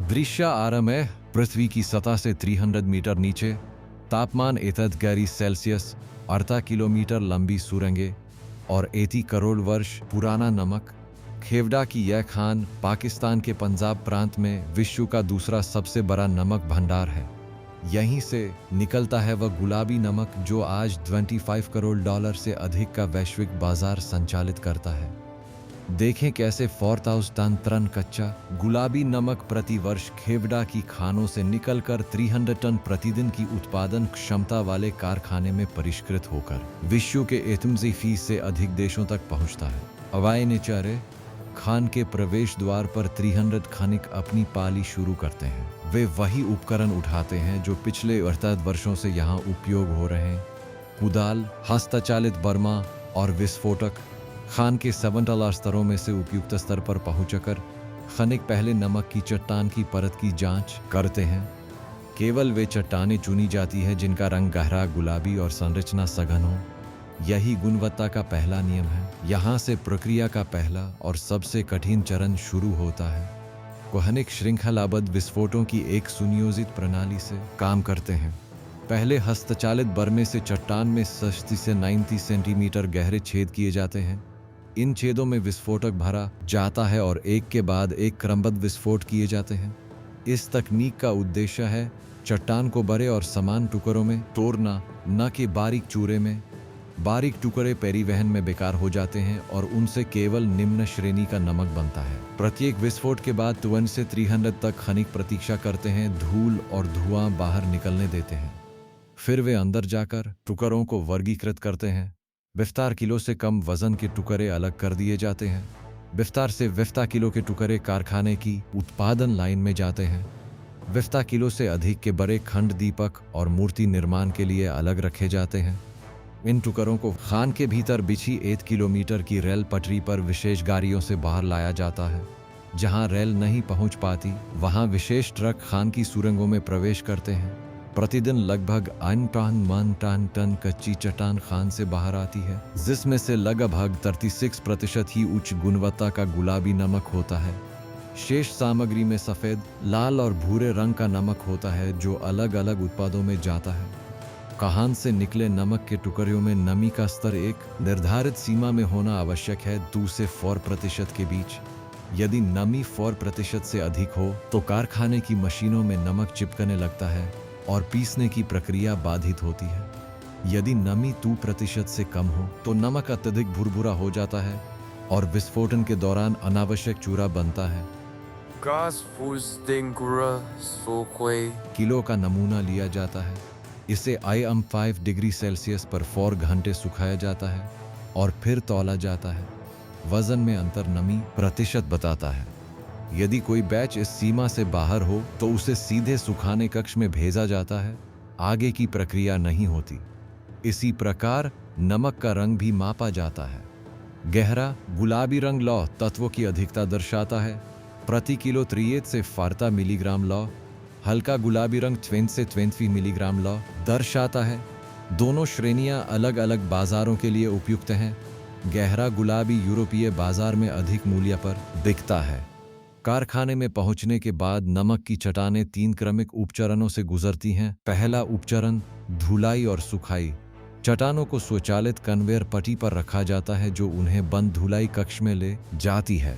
दृश्य आरंभ है पृथ्वी की सतह से 300 मीटर नीचे, तापमान 31 सेल्सियस, 18 किलोमीटर लंबी सुरंगें और 80 करोड़ वर्ष पुराना नमक। खेवड़ा की यह खान पाकिस्तान के पंजाब प्रांत में विश्व का दूसरा सबसे बड़ा नमक भंडार है। यहीं से निकलता है वह गुलाबी नमक जो आज 25 करोड़ डॉलर से अधिक का वैश्विक बाजार संचालित करता है। देखें कैसे 4000 टन कच्चा गुलाबी नमक प्रति वर्ष खेवड़ा की खानों से निकलकर 300 टन प्रतिदिन की उत्पादन क्षमता वाले कारखाने में परिष्कृत होकर विश्व के 81% से अधिक देशों तक पहुंचता है। हवाई निचारे खान के प्रवेश द्वार पर 300 खनिक अपनी पाली शुरू करते हैं। वे वही उपकरण उठाते हैं जो पिछले 68 वर्षों से यहाँ उपयोग हो रहे हैं। कुदाल, हस्तचालित बर्मा और विस्फोटक। खान के 7 स्तरों में से उपयुक्त स्तर पर पहुंचकर खनिक पहले नमक की चट्टान की परत की जांच करते हैं। केवल वे चट्टानें चुनी जाती है जिनका रंग गहरा गुलाबी और संरचना सघन हो। यही गुणवत्ता का पहला नियम है। यहाँ से प्रक्रिया का पहला और सबसे कठिन चरण शुरू होता है। खनिक श्रृंखलाबद्ध विस्फोटों की एक सुनियोजित प्रणाली से काम करते हैं। पहले हस्तचालित बर्मे से चट्टान में 60 से 90 सेंटीमीटर गहरे छेद किए जाते हैं। इन छेदों में विस्फोटक भरा जाता है और एक के बाद एक क्रमबद्ध विस्फोट किए जाते हैं। इस तकनीक का उद्देश्य है चट्टान को बड़े और समान टुकड़ों में तोड़ना, न कि बारीक चूरे में। बारीक टुकड़े परिवहन में बेकार हो जाते हैं और उनसे केवल निम्न श्रेणी का नमक बनता है। प्रत्येक विस्फोट के बाद 1 से 300 तक खनिक प्रतीक्षा करते हैं, धूल और धुआं बाहर निकलने देते हैं। फिर वे अंदर जाकर टुकड़ों को वर्गीकृत करते हैं। विस्तार किलो से कम वजन के टुकड़े अलग कर दिए जाते हैं। विस्तार से विस्ता किलो के टुकड़े कारखाने की उत्पादन लाइन में जाते हैं। विस्ता किलो से अधिक के बड़े खंड दीपक और मूर्ति निर्माण के लिए अलग रखे जाते हैं। इन टुकड़ों को खान के भीतर बिछी 1 किलोमीटर की रेल पटरी पर विशेष गाड़ियों से बाहर लाया जाता है। जहां रेल नहीं पहुंच पाती वहां विशेष ट्रक खान की सुरंगों में प्रवेश करते हैं। प्रतिदिन लगभग 1 टन कच्ची चट्टान खान से बाहर आती है, जिसमें से लगभग 36% ही उच्च गुणवत्ता का गुलाबी नमक होता है। शेष सामग्री में सफेद, लाल और भूरे रंग का नमक होता है जो अलग अलग उत्पादों में जाता है। खान से निकले नमक के टुकड़ों में नमी का स्तर एक निर्धारित सीमा में होना आवश्यक है, 2 से 4% के बीच। यदि नमी 4% से अधिक हो तो कारखाने की मशीनों में नमक चिपकने लगता है और पीसने की प्रक्रिया बाधित होती है। यदि नमी 2% से कम हो तो नमक अत्यधिक भुरभुरा हो जाता है और विस्फोटन के दौरान अनावश्यक चूरा बनता है। किलो का नमूना लिया जाता है। इसे IM5 डिग्री सेल्सियस पर 4 घंटे सुखाया जाता है और फिर तौला जाता है। वजन में अंतर नमी प्रतिशत बताता है। यदि कोई बैच इस सीमा से बाहर हो तो उसे सीधे सुखाने कक्ष में भेजा जाता है। आगे की प्रक्रिया नहीं होती। इसी प्रकार नमक का रंग भी मापा जाता है। गहरा गुलाबी रंग लौह तत्वों की अधिकता दर्शाता है। प्रति किलो 38 से 40 मिलीग्राम लौह। हल्का गुलाबी रंग 20 से 23 मिलीग्राम लौह दर्शाता है। दोनों श्रेणियां अलग अलग बाजारों के लिए उपयुक्त हैं। गहरा गुलाबी यूरोपीय बाजार में अधिक मूल्य पर बिकता है। कारखाने में पहुंचने के बाद नमक की चट्टानें 3 क्रमिक उपचरणों से गुजरती हैं। पहला उपचरण धुलाई और सुखाई। चट्टानों को स्वचालित कन्वेयर पट्टी पर रखा जाता है जो उन्हें बंद धुलाई कक्ष में ले जाती है।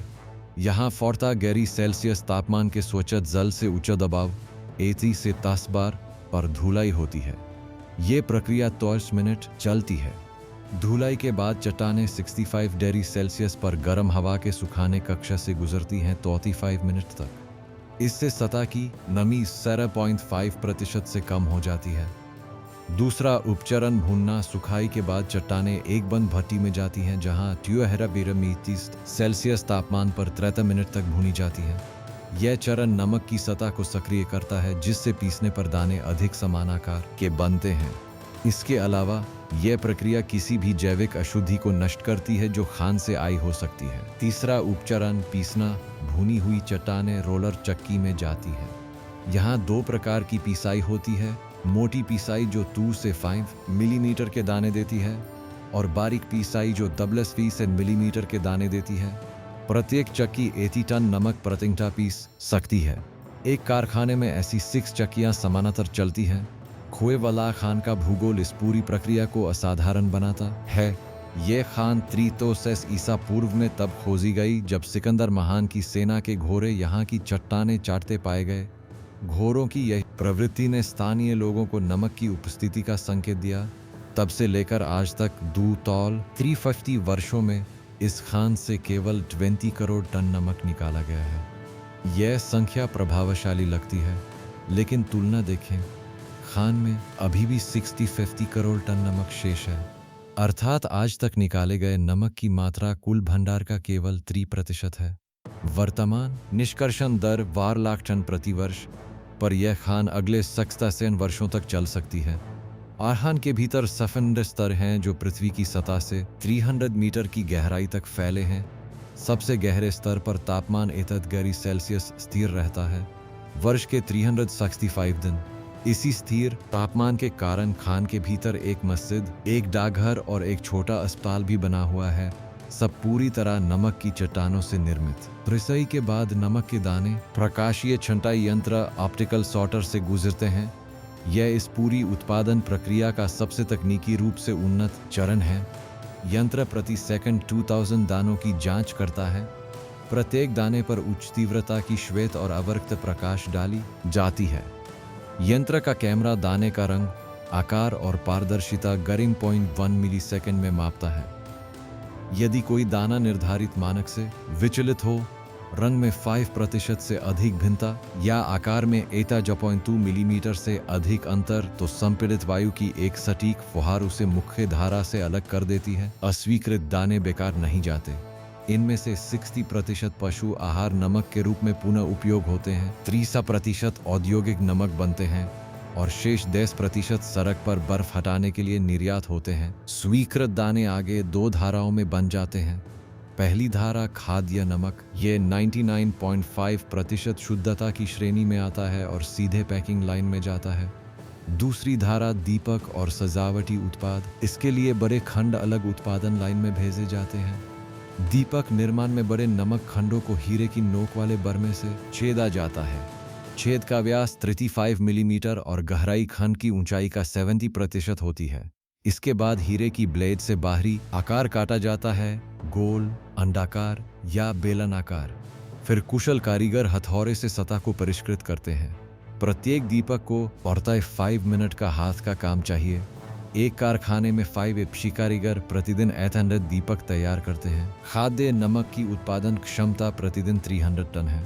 यहाँ 40 सेल्सियस तापमान के स्वच्छ जल से उच्च दबाव 80 से 10 बार पर धुलाई होती है। ये प्रक्रिया 23 मिनट चलती है। धुलाई के बाद चट्टानें 65 डिग्री सेल्सियस पर गर्म हवा के सुखाने कक्ष से गुजरती हैं 35 मिनट तक। इससे सतह की नमी 0.5% से कम हो जाती है। दूसरा उपचरण भूनना। सुखाई के बाद चट्टानें एक बंद भट्टी में जाती हैं जहां 30 सेल्सियस तापमान पर 63 मिनट तक भूनी जाती है। यह चरण नमक की सतह को सक्रिय करता है जिससे पीसने पर दाने अधिक समानाकार के बनते हैं। इसके अलावा यह प्रक्रिया किसी भी जैविक अशुद्धि को नष्ट करती है जो खान से आई हो सकती है। तीसरा उपचरण पीसना। भुनी हुई चट्टानें रोलर चक्की में जाती है। यहाँ 2 प्रकार की पिसाई होती है। मोटी पिसाई जो 2 से 5 मिलीमीटर के दाने देती है और बारीक पिसाई जो 20 मिलीमीटर के दाने देती है। प्रत्येक चक्की 80 टन नमक प्रतिघंटा पीस सकती है। एक कारखाने में ऐसी 6 चक्कियां समानांतर चलती हैं। खोएवाला खान का भूगोल इस पूरी प्रक्रिया को असाधारण बनाता है। ये खान त्रीतोसेस ईसा पूर्व में तब खोजी गई जब सिकंदर महान की सेना के घोड़े यहाँ की चट्टानें चाटते पाए गए। घोड़ों की यह प्रवृत्ति ने स्थानीय लोगों को नमक की उपस्थिति का संकेत दिया। तब से लेकर आज तक 350 वर्षों में इस खान से केवल 20 करोड़ टन नमक निकाला गया है। यह संख्या प्रभावशाली लगती है, लेकिन तुलना देखें, खान में अभी भी 60-50 करोड़ टन नमक शेष है, अर्थात आज तक निकाले गए नमक की मात्रा कुल भंडार का केवल 3% है। वर्तमान निष्कर्षण दर 12 लाख टन प्रति वर्ष, पर यह खान अगले 67 वर्षों तक चल सकती है। आहान के भीतर सफेद स्तर हैं जो पृथ्वी की सतह से 300 मीटर की गहराई तक फैले हैं। सबसे गहरे स्तर पर तापमान 31 सेल्सियस स्थिर रहता है वर्ष के 365 दिन। इसी स्थिर तापमान के कारण खान के भीतर एक मस्जिद, एक डाकघर और एक छोटा अस्पताल भी बना हुआ है, सब पूरी तरह नमक की चट्टानों से निर्मित। रसोई के बाद नमक के दाने प्रकाशीय छंटाई यंत्र ऑप्टिकल सॉर्टर से गुजरते हैं। यह इस पूरी उत्पादन प्रक्रिया का सबसे तकनीकी रूप से उन्नत चरण है। यंत्र प्रति सेकंड 2000 दानों की जांच करता है। प्रत्येक दाने पर उच्च तीव्रता की श्वेत और अवर्क्त प्रकाश डाली जाती है। यंत्र का कैमरा दाने का रंग, आकार और पारदर्शिता 0.1 मिलीसेकंड में मापता है। यदि कोई दाना निर्धारित मानक से विचलित हो, रंग में 5% से अधिक भिन्नता या आकार में 0.2 मिलीमीटर से अधिक अंतर, तो संपीड़ित वायु की एक सटीक फुहार उसे मुख्य धारा से अलग कर देती है। अस्वीकृत दाने बेकार नहीं जाते। इनमें से 60% पशु आहार नमक के रूप में पुनः उपयोग होते हैं, 30% औद्योगिक नमक बनते हैं और शेष 10% सड़क पर बर्फ हटाने के लिए निर्यात होते हैं। स्वीकृत दाने आगे 2 धाराओं में बन जाते हैं। पहली धारा खाद्य नमक, ये 99.5% शुद्धता की श्रेणी में आता है और सीधे पैकिंग लाइन में जाता है। दूसरी धारा दीपक और सजावटी उत्पाद, इसके लिए बड़े खंड अलग उत्पादन लाइन में भेजे जाते हैं। दीपक निर्माण में बड़े नमक खंडों को हीरे की नोक वाले बर्मे से छेदा जाता है। छेद का व्यास 35 मिलीमीटर और गहराई खंड की ऊंचाई का 70% होती है। इसके बाद हीरे की ब्लेड से बाहरी आकार काटा जाता है, गोल, अंडाकार या बेलनाकार। फिर कुशल कारीगर हथौड़े से सतह को परिष्कृत करते हैं। प्रत्येक दीपक को 45 मिनट का हाथ का काम चाहिए। एक कारखाने में 5 कारीगर प्रतिदिन 800 दीपक तैयार करते हैं। खाद्य नमक की उत्पादन क्षमता प्रतिदिन 300 टन है।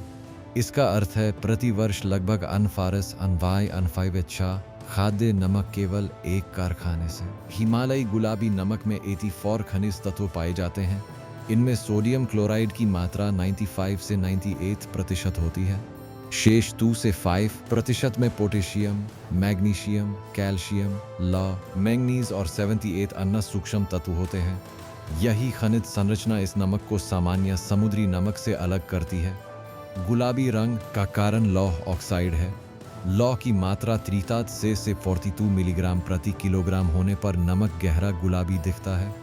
इसका अर्थ है प्रति वर्ष लगभग अनफारस अनवाई अनफाइवेच्छा खाद्य नमक केवल एक कारखाने से। हिमालयी गुलाबी नमक में 84 खनिज तत्व पाए जाते हैं। इनमें सोडियम क्लोराइड की मात्रा 95 से 98% होती है। शेष 2 से 5% में पोटेशियम, मैग्नीशियम, कैल्शियम, लौह, मैंगनीज और 78 अन्य सूक्ष्म तत्व होते हैं। यही खनिज संरचना इस नमक को सामान्य समुद्री नमक से अलग करती है। गुलाबी रंग का कारण लौह ऑक्साइड है। लौह की मात्रा 33 से 42 मिलीग्राम प्रति किलोग्राम होने पर नमक गहरा गुलाबी दिखता है।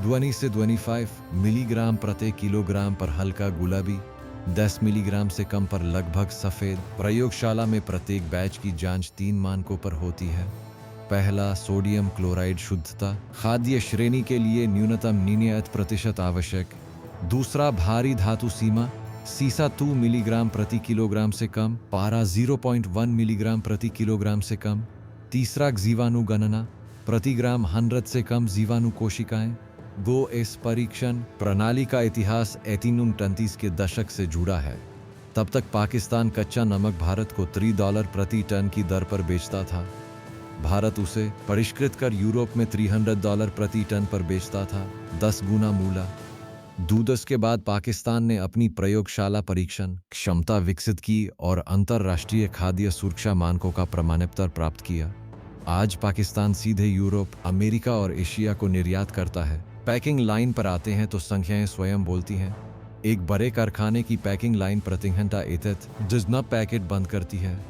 20 से 25 मिलीग्राम प्रति किलोग्राम पर हल्का गुलाबी, 10 मिलीग्राम से कम पर लगभग सफेद। प्रयोगशाला में प्रत्येक बैच की जांच 3 मानकों पर होती है। पहला, सोडियम क्लोराइड शुद्धता, खाद्य श्रेणी के लिए न्यूनतम 99% आवश्यक। दूसरा, भारी धातु सीमा, सीसा 2 मिलीग्राम प्रति किलोग्राम से कम, पारा 0.1 मिलीग्राम प्रति किलोग्राम से कम। तीसरा, जीवाणु गणना, प्रति ग्राम 100 से कम जीवाणु कोशिकाएं। 2 इस परीक्षण प्रणाली का इतिहास 1829 के दशक से जुड़ा है। तब तक पाकिस्तान कच्चा नमक भारत को $3 प्रति टन की दर पर बेचता था। भारत उसे परिष्कृत कर यूरोप में $300 प्रति टन पर बेचता था, 10 गुना मूल्य। दूदस के बाद पाकिस्तान ने अपनी प्रयोगशाला परीक्षण क्षमता विकसित की और अंतर्राष्ट्रीय खाद्य सुरक्षा मानकों का प्रमाणपत्र प्राप्त किया। आज पाकिस्तान सीधे यूरोप, अमेरिका और एशिया को निर्यात करता है। पैकिंग लाइन पर आते हैं तो संख्याएं स्वयं बोलती हैं। एक बड़े कारखाने की पैकिंग लाइन प्रति घंटा 1 पैकेट बंद करती है।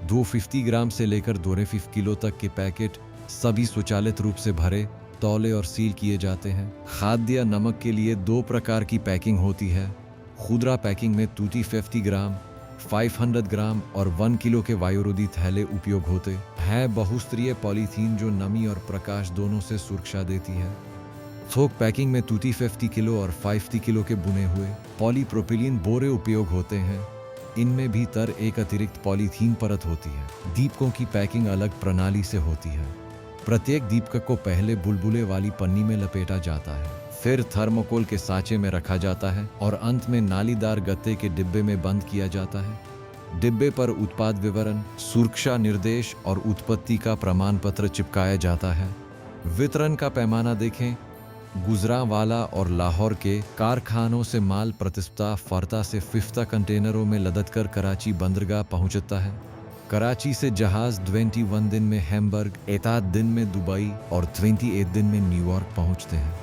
250 ग्राम से लेकर 250 किलो तक के पैकेट सभी स्वचालित रूप से भरे, तौले और सील किए जाते हैं। खाद्य नमक के लिए 2 प्रकार की पैकिंग होती है। खुदरा पैकिंग में 250 ग्राम 500 ग्राम और 1 किलो के वायुरोधी थैले उपयोग होते हैं। बहुस्तरीय पॉलीथीन जो नमी और प्रकाश दोनों से सुरक्षा देती है। थोक पैकिंग में 250 किलो और 50 किलो के बुने हुए पॉलीप्रोपिलीन बोरे उपयोग होते हैं। इनमें भीतर एक अतिरिक्त पॉलीथीन परत होती है। दीपकों की पैकिंग अलग प्रणाली से होती है। प्रत्येक दीपक को पहले बुलबुले वाली पन्नी में लपेटा जाता है, फिर थर्मोकोल के सांचे में रखा जाता है और अंत में नालीदार गत्ते के डिब्बे में बंद किया जाता है। डिब्बे पर उत्पाद विवरण, सुरक्षा निर्देश और उत्पत्ति का प्रमाण पत्र चिपकाया जाता है। वितरण का पैमाना देखें। गुजरांवाला और लाहौर के कारखानों से माल प्रतिस्पर्धा फरता से फिफ्ता कंटेनरों में लदकर कराची बंदरगाह पहुंचता है। कराची से जहाज 21 दिन में हैम्बर्ग, 8 दिन में दुबई और 28 दिन में न्यूयॉर्क पहुंचते हैं।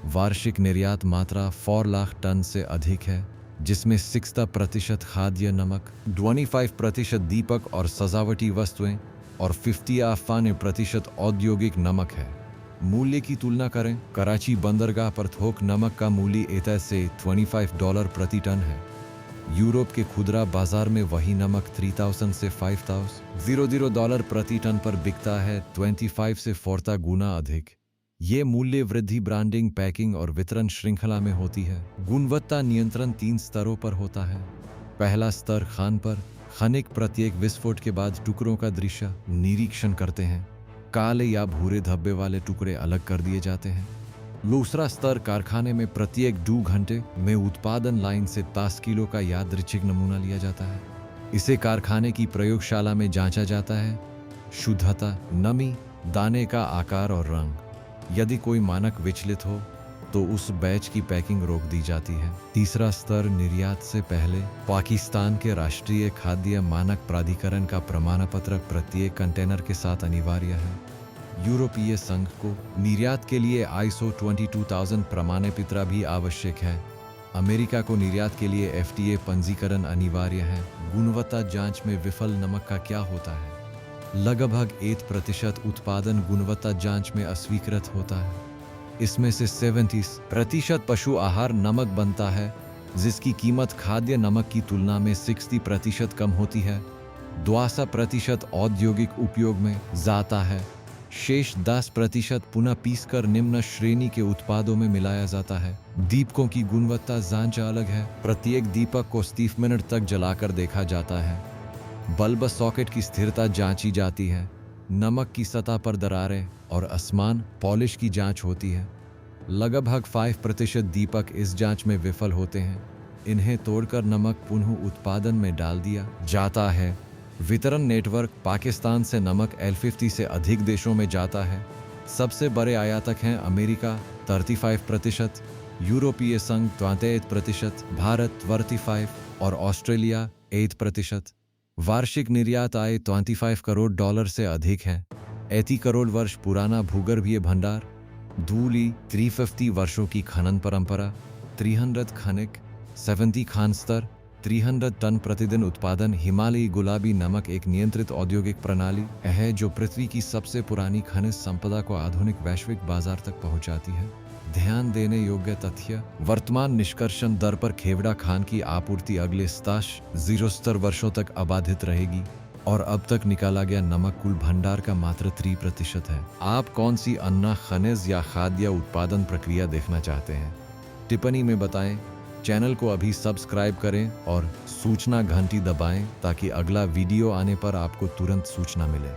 वार्षिक निर्यात मात्रा 4 लाख टन से अधिक है, जिसमें 60% खाद्य नमक, 25% दीपक और सजावटी वस्तुएं और 50% औद्योगिक नमक है। मूल्य की तुलना करें। कराची बंदरगाह पर थोक नमक का मूल्य एतय से $25 प्रति टन है। यूरोप के खुदरा बाजार में वही नमक 3000 से $5000 प्रति टन पर बिकता है, 25 से 40 गुना अधिक। ये मूल्य वृद्धि ब्रांडिंग, पैकिंग और वितरण श्रृंखला में होती है। गुणवत्ता नियंत्रण 3 स्तरों पर होता है। पहला स्तर खान पर खनिक प्रत्येक विस्फोट के बाद टुकड़ों का दृश्य निरीक्षण करते हैं। काले या भूरे धब्बे वाले टुकड़े अलग कर दिए जाते हैं। दूसरा स्तर कारखाने में प्रत्येक 2 घंटे में उत्पादन लाइन से 10 किलो का यादृच्छिक नमूना लिया जाता है। इसे कारखाने की प्रयोगशाला में जांचा जाता है। शुद्धता, नमी, दाने का आकार और रंग। यदि कोई मानक विचलित हो तो उस बैच की पैकिंग रोक दी जाती है। तीसरा स्तर निर्यात से पहले पाकिस्तान के राष्ट्रीय खाद्य मानक प्राधिकरण का प्रमाण पत्र प्रत्येक कंटेनर के साथ अनिवार्य है। यूरोपीय संघ को निर्यात के लिए ISO 22000 प्रमाण पत्र भी आवश्यक है। अमेरिका को निर्यात के लिए FDA पंजीकरण अनिवार्य है। गुणवत्ता जांच में विफल नमक का क्या होता है? लगभग 1% उत्पादन गुणवत्ता जांच में अस्वीकृत होता है। इसमें से 70% पशु आहार नमक बनता है, जिसकी कीमत खाद्य नमक की तुलना में 60% कम होती है। 12% औद्योगिक उपयोग में जाता है। शेष 10% पुनः पीसकर निम्न श्रेणी के उत्पादों में मिलाया जाता है। दीपकों की गुणवत्ता जांच अलग है। प्रत्येक दीपक को 30 मिनट तक जलाकर देखा जाता है। बल्ब सॉकेट की स्थिरता जांची जाती है। नमक की सतह पर दरारें और असमान पॉलिश की जांच होती है। लगभग 5% दीपक इस जांच में विफल होते हैं। इन्हें तोड़कर नमक पुनः उत्पादन में डाल दिया जाता है। वितरण नेटवर्क पाकिस्तान से नमक L50 से अधिक देशों में जाता है। सबसे बड़े आयातक हैं अमेरिका 35%, यूरोपीय संघ 28%, भारत 45% और ऑस्ट्रेलिया 8%। वार्षिक निर्यात आय $25 करोड़ से अधिक है। 80 करोड़ वर्ष पुराना भूगर्भीय भंडार, धूली 350 वर्षों की खनन परंपरा, 300 खनिक, 70 खान स्तर, 300 टन प्रतिदिन उत्पादन। हिमालयी गुलाबी नमक एक नियंत्रित औद्योगिक प्रणाली है जो पृथ्वी की सबसे पुरानी खनिज संपदा को आधुनिक वैश्विक बाजार तक पहुंचाती है। ध्यान देने योग्य तथ्य, वर्तमान निष्कर्षण दर पर खेवड़ा खान की आपूर्ति अगले 0 वर्षों तक अबाधित रहेगी और अब तक निकाला गया नमक कुल भंडार का मात्र 3% है। आप कौन सी अन्य खनिज या खाद्य उत्पादन प्रक्रिया देखना चाहते हैं? टिप्पणी में बताएं। चैनल को अभी सब्सक्राइब करें और सूचना घंटी दबाएं ताकि अगला वीडियो आने पर आपको तुरंत सूचना मिले।